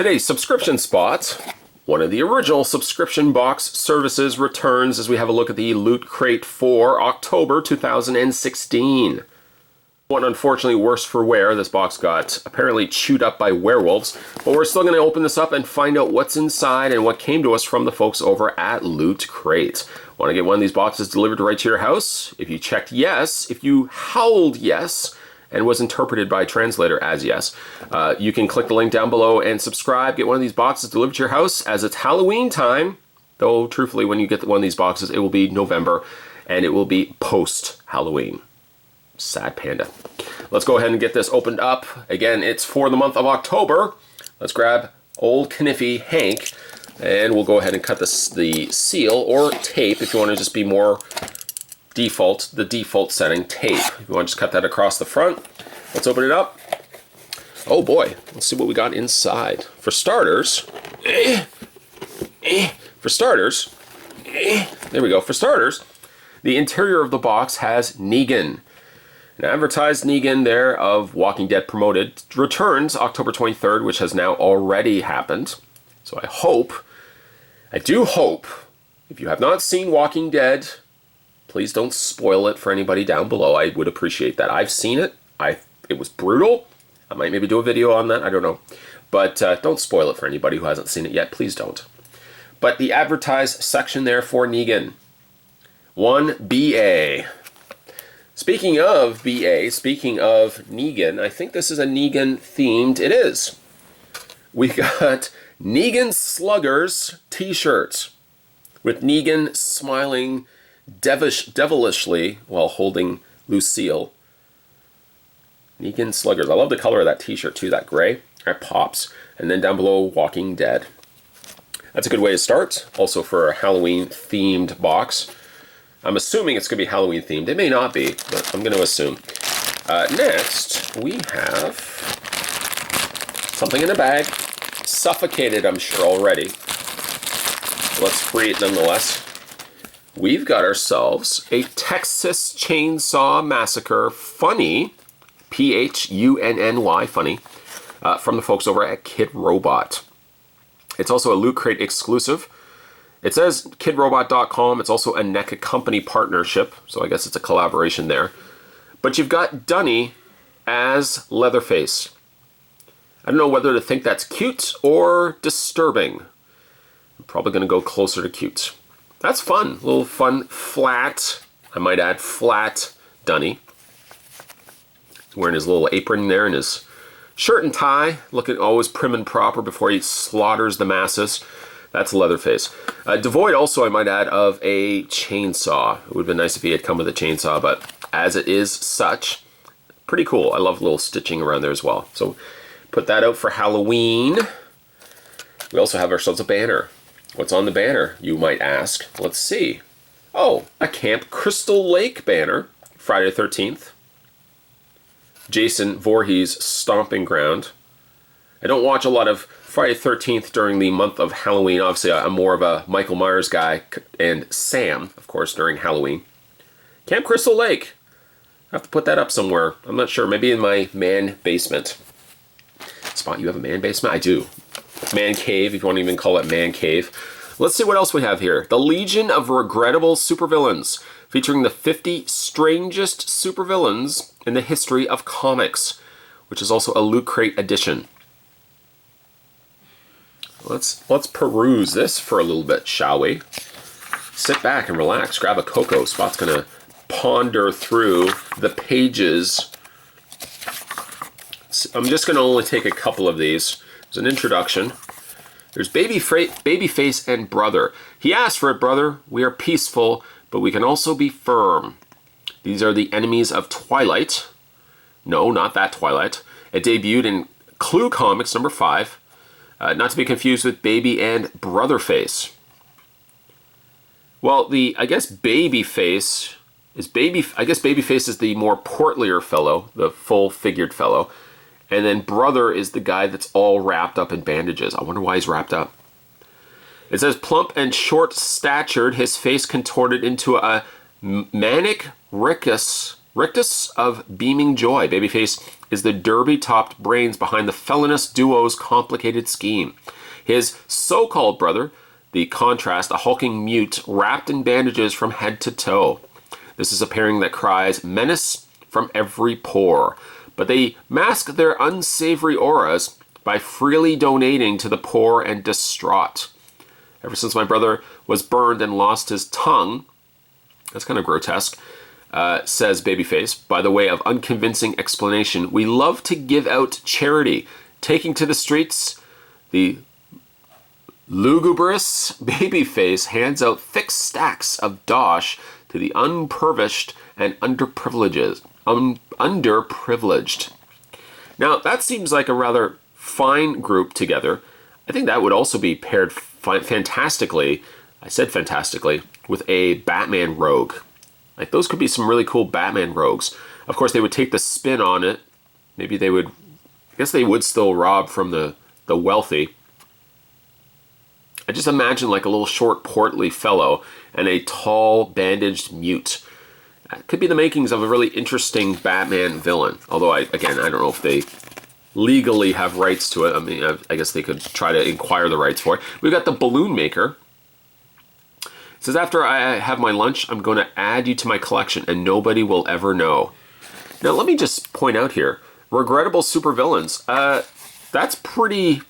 Today's subscription spot, one of the original subscription box services, returns as we have a look at the Lootcrate for October 2016. One unfortunately worse for wear. This box got apparently chewed up by werewolves, but we're still going to open this up and find out what's inside and what came to us from the folks over at Lootcrate. Want to get one of these boxes delivered right to your house? If you checked yes, if you howled yes, and was interpreted by a translator as yes, you can click the link down below and subscribe, get one of these boxes delivered to your house as it's Halloween time. Though truthfully, when you get one of these boxes, it will be November and it will be post-Halloween. Sad panda. Let's go ahead and get this opened up. Again, it's for the month of October. Let's grab old Kniffy Hank and we'll go ahead and cut the seal or tape if you want to just be more default, the default setting, tape. If you want to just cut that across the front, let's open it up. Oh boy, let's see what we got inside. For starters, there we go. For starters, the interior of the box has Negan. An advertised Negan there of Walking Dead promoted returns October 23rd, which has now already happened. So I do hope, if you have not seen Walking Dead, please don't spoil it for anybody down below. I would appreciate that. I've seen it. It was brutal. I might maybe do a video on that. I don't know. But don't spoil it for anybody who hasn't seen it yet. Please don't. But the advertised section there for Negan. 1BA. Speaking of BA, speaking of Negan, I think this is a Negan themed. It is. We got Negan Sluggers t-shirts with Negan smiling devilishly while holding Lucille. Negan Sluggers. I love the color of that t-shirt too, that gray. That pops. And then down below, Walking Dead. That's a good way to start. Also for a Halloween themed box. I'm assuming it's going to be Halloween themed. It may not be, but I'm going to assume. Next, we have something in the bag. Suffocated, I'm sure, already. Let's free it nonetheless. We've got ourselves a Texas Chainsaw Massacre Funny, P-H-U-N-N-Y, Funny, from the folks over at Kid Robot. It's also a Loot Crate exclusive. It says kidrobot.com. It's also a NECA company partnership, so I guess it's a collaboration there. But you've got Dunny as Leatherface. I don't know whether to think that's cute or disturbing. I'm probably going to go closer to cute. That's fun. A little fun, flat, I might add, flat Dunny. He's wearing his little apron there and his shirt and tie, looking always prim and proper before he slaughters the masses. That's Leatherface. Devoid also, I might add, of a chainsaw. It would have been nice if he had come with a chainsaw, but as it is such, pretty cool. I love little stitching around there as well. So put that out for Halloween. We also have ourselves a banner. What's on the banner, you might ask? Let's see. Oh, a Camp Crystal Lake banner. Friday the 13th. Jason Voorhees' stomping ground. I don't watch a lot of Friday the 13th during the month of Halloween. Obviously, I'm more of a Michael Myers guy, and Sam, of course, during Halloween. Camp Crystal Lake. I have to put that up somewhere. I'm not sure. Maybe in my man basement. Spot, you have a man basement? I do. Man cave, if you want to even call it man cave. Let's see what else we have here. The Legion of Regrettable Supervillains, featuring the 50 strangest supervillains in the history of comics, which is also a Loot Crate edition. Let's peruse this for a little bit, shall we? Sit back and relax. Grab a cocoa. Spot's gonna ponder through the pages. I'm just gonna only take a couple of these. There's an introduction. There's Babyface and Brother. He asked for it, brother. We are peaceful, but we can also be firm. These are the enemies of Twilight. No, not that Twilight. It debuted in Clue Comics number 5. Not to be confused with Baby and Brotherface. Well, I guess Babyface is Babyface is the more portlier fellow, the full-figured fellow. And then Brother is the guy that's all wrapped up in bandages. I wonder why he's wrapped up. It says, plump and short-statured, his face contorted into a manic rictus Rictus of Beaming Joy. Babyface is the derby-topped brains behind the felonious duo's complicated scheme. His so-called brother, the contrast, a hulking mute wrapped in bandages from head to toe. This is a pairing that cries menace from every pore. But they mask their unsavory auras by freely donating to the poor and distraught. Ever since my brother was burned and lost his tongue, that's kind of grotesque, says Babyface, by the way of unconvincing explanation, we love to give out charity, taking to the streets. The lugubrious Babyface hands out thick stacks of dosh to the unprivileged and underprivileged. Now, that seems like a rather fine group together. I think that would also be paired fantastically, I said fantastically, with a Batman rogue. Like, those could be some really cool Batman rogues. Of course, they would take the spin on it. Maybe they would, I guess they would still rob from the wealthy. I just imagine like a little short, portly fellow and a tall, bandaged mute. That could be the makings of a really interesting Batman villain. Although, I don't know if they legally have rights to it. I mean, I guess they could try to inquire the rights for it. We've got the Balloon Maker. It says, after I have my lunch, I'm going to add you to my collection and nobody will ever know. Now, let me just point out here, Regrettable Supervillains. That's pretty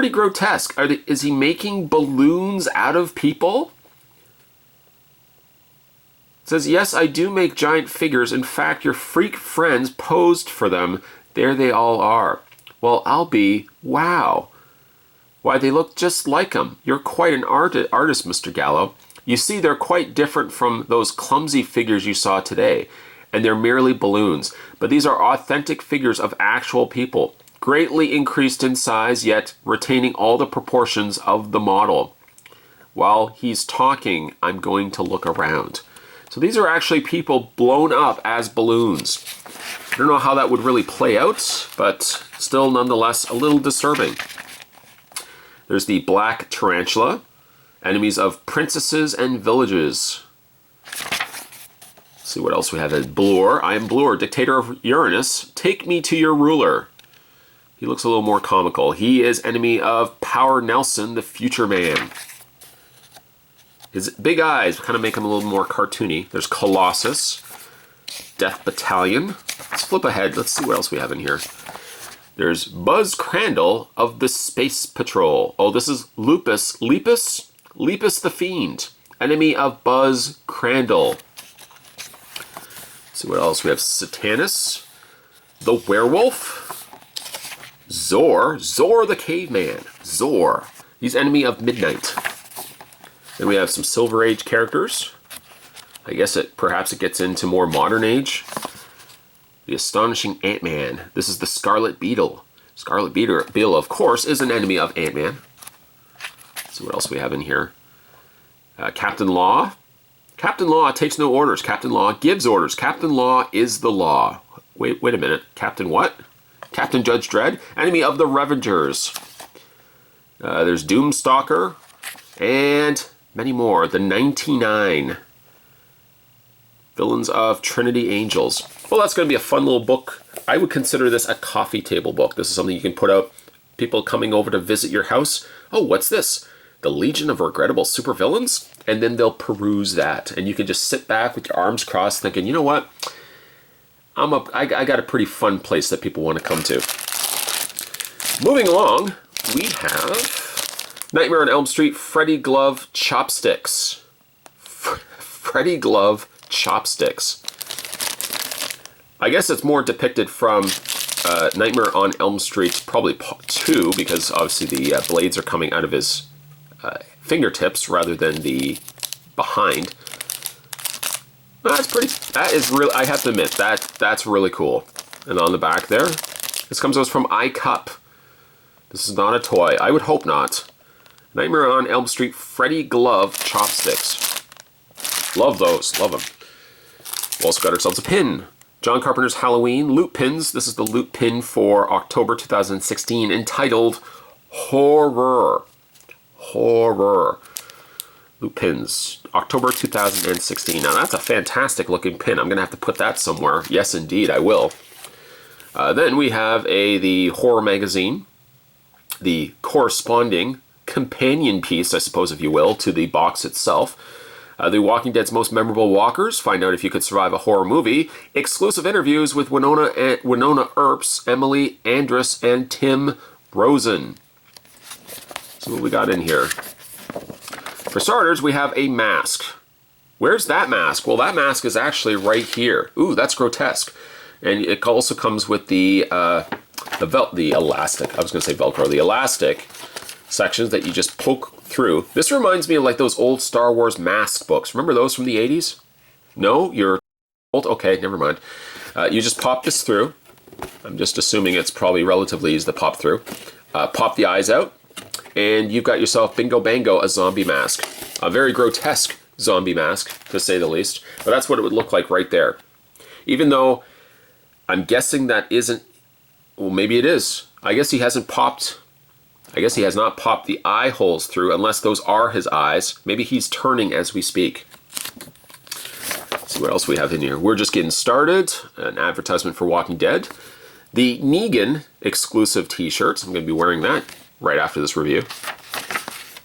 grotesque. Is he making balloons out of people? It says, yes, I do make giant figures. In fact, your freak friends posed for them. There they all are. Well, I'll be, wow. Why, they look just like him. You're quite an artist, Mr. Gallo. You see, they're quite different from those clumsy figures you saw today. And they're merely balloons. But these are authentic figures of actual people. Greatly increased in size, yet retaining all the proportions of the model. While he's talking, I'm going to look around. So these are actually people blown up as balloons. I don't know how that would really play out, but still nonetheless a little disturbing. There's the Black Tarantula, enemies of princesses and villages. Let's see what else we have. Blur. I am Blur, dictator of Uranus. Take me to your ruler. He looks a little more comical. He is enemy of Power Nelson, the future man. His big eyes kind of make him a little more cartoony. There's Colossus, Death Battalion. Let's flip ahead. Let's see what else we have in here. There's Buzz Crandall of the Space Patrol. Oh, this is Lepus the Fiend, enemy of Buzz Crandall. Let's see what else we have. Satanus, the Werewolf, Zor the Caveman, Zor. He's enemy of Midnight. Then we have some Silver Age characters. I guess perhaps it gets into more modern age. The Astonishing Ant-Man. This is the Scarlet Beetle. Scarlet Beetle, of course, is an enemy of Ant-Man. Let's see what else we have in here. Captain Law. Captain Law takes no orders. Captain Law gives orders. Captain Law is the law. Wait a minute. Captain what? Captain Judge Dredd, enemy of the Revengers. There's Doomstalker, and many more. The 99 Villains of Trinity Angels. Well, that's going to be a fun little book. I would consider this a coffee table book. This is something you can put out. People coming over to visit your house. Oh, what's this? The Legion of Regrettable Supervillains? And then they'll peruse that. And you can just sit back with your arms crossed thinking, you know what? I got a pretty fun place that people want to come to. Moving along, we have Nightmare on Elm Street, Freddy Glove Chopsticks. Freddy Glove Chopsticks. I guess it's more depicted from Nightmare on Elm Street, probably part 2, because obviously the blades are coming out of his fingertips rather than the behind. That is really, I have to admit, that's really cool. And on the back there, this comes to us from iCup. This is not a toy. I would hope not. Nightmare on Elm Street, Freddy Glove Chopsticks. Love those. Love them. We also got ourselves a pin. John Carpenter's Halloween loot pins. This is the loot pin for October 2016, entitled Horror. Horror. Loot pins, October 2016. Now that's a fantastic looking pin. I'm going to have to put that somewhere. Yes, indeed, I will. Then we have the horror magazine, the corresponding companion piece, I suppose, if you will, to the box itself. The Walking Dead's most memorable walkers. Find out if you could survive a horror movie. Exclusive interviews with Winona Earps, Emily Andrus, and Tim Rosen. See what we got in here. For starters, we have a mask. Where's that mask? Well, that mask is actually right here. Ooh, that's grotesque. And it also comes with the elastic. I was going to say Velcro. The elastic sections that you just poke through. This reminds me of like those old Star Wars mask books. Remember those from the 80s? No? You're old? Okay, never mind. You just pop this through. I'm just assuming it's probably relatively easy to pop through. Pop the eyes out. And you've got yourself, bingo bango, a zombie mask. A very grotesque zombie mask, to say the least. But that's what it would look like right there. Even though I'm guessing that isn't... Well, maybe it is. I guess he hasn't popped... I guess he has not popped the eye holes through, unless those are his eyes. Maybe he's turning as we speak. Let's see what else we have in here. We're just getting started. An advertisement for Walking Dead. The Negan exclusive t-shirts. I'm going to be wearing that right after this review.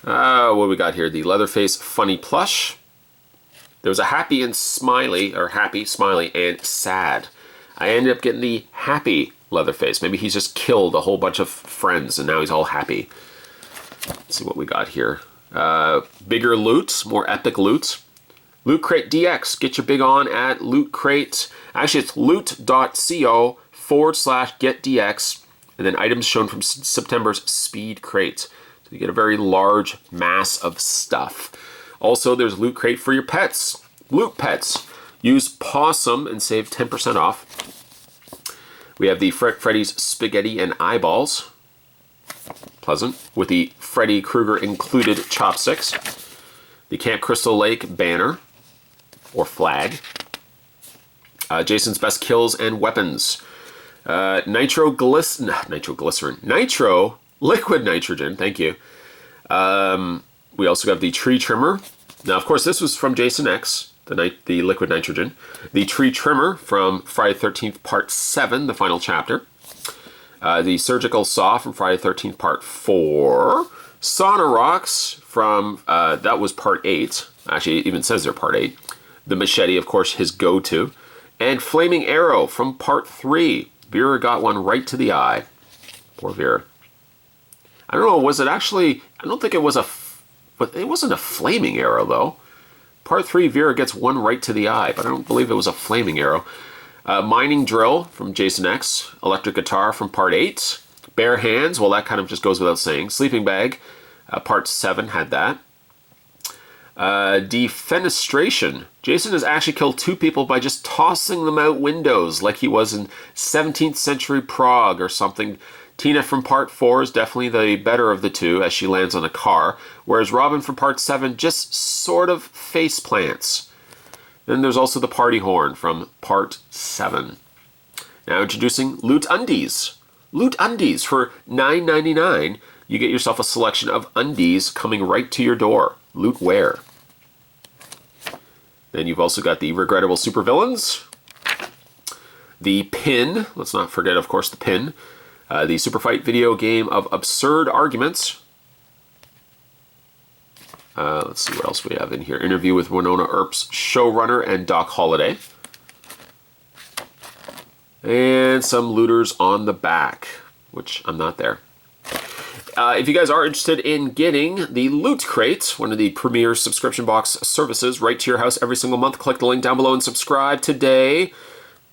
What we got here? The Leatherface funny plush. There was a happy and smiley, or happy, smiley, and sad. I ended up getting the happy Leatherface. Maybe he's just killed a whole bunch of friends and now he's all happy. Let's see what we got here. Bigger loot, more epic loot. Lootcrate DX. Get your big on at Lootcrate. Actually, it's loot.co/getdx. And then items shown from September's Speed Crate. So you get a very large mass of stuff. Also, there's Loot Crate for your pets. Loot Pets. Use Possum and save 10% off. We have the Freddy's Spaghetti and Eyeballs. Pleasant. With the Freddy Krueger included chopsticks. The Camp Crystal Lake banner. Or flag. Jason's best kills and weapons. Nitro liquid nitrogen. Thank you. We also have the tree trimmer. Now, of course, this was from Jason X. The liquid nitrogen. The tree trimmer from Friday the 13th Part 7, the final chapter. The surgical saw from Friday the 13th Part 4. Sauna rocks from, that was Part 8. Actually, it even says they're Part 8. The machete, of course, his go-to. And flaming arrow from Part 3. Vera got one right to the eye. Poor Vera. I don't know, was it actually... I don't think it was but it wasn't a flaming arrow, though. Part 3, Vera gets one right to the eye, but I don't believe it was a flaming arrow. Mining drill from Jason X. Electric guitar from Part 8. Bare hands, well, that kind of just goes without saying. Sleeping bag, Part 7 had that. Defenestration. Jason has actually killed 2 people by just tossing them out windows like he was in 17th century Prague or something. Tina from Part 4 is definitely the better of the 2 as she lands on a car, whereas Robin from Part 7 just sort of face plants. Then there's also the party horn from Part 7. Now introducing Loot Undies. Loot Undies for $9.99. You get yourself a selection of undies coming right to your door. Loot Wear. Then you've also got the Regrettable Supervillains. The pin. Let's not forget, of course, the pin. The Super Fight video game of absurd arguments. Let's see what else we have in here. Interview with Winona Earps, showrunner, and Doc Holliday. And some looters on the back, which I'm not there. If you guys are interested in getting the Loot Crate, one of the premier subscription box services, right to your house every single month, click the link down below and subscribe today.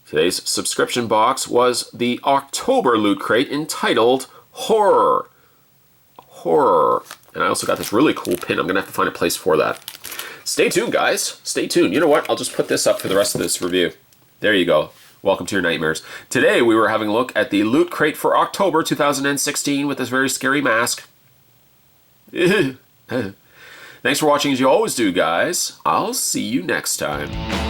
Today's subscription box was the October Loot Crate entitled Horror. Horror. And I also got this really cool pin. I'm going to have to find a place for that. Stay tuned, guys. Stay tuned. You know what? I'll just put this up for the rest of this review. There you go. Welcome to your nightmares. Today we were having a look at the Loot Crate for October 2016 with this very scary mask. Thanks for watching as you always do, guys. I'll see you next time.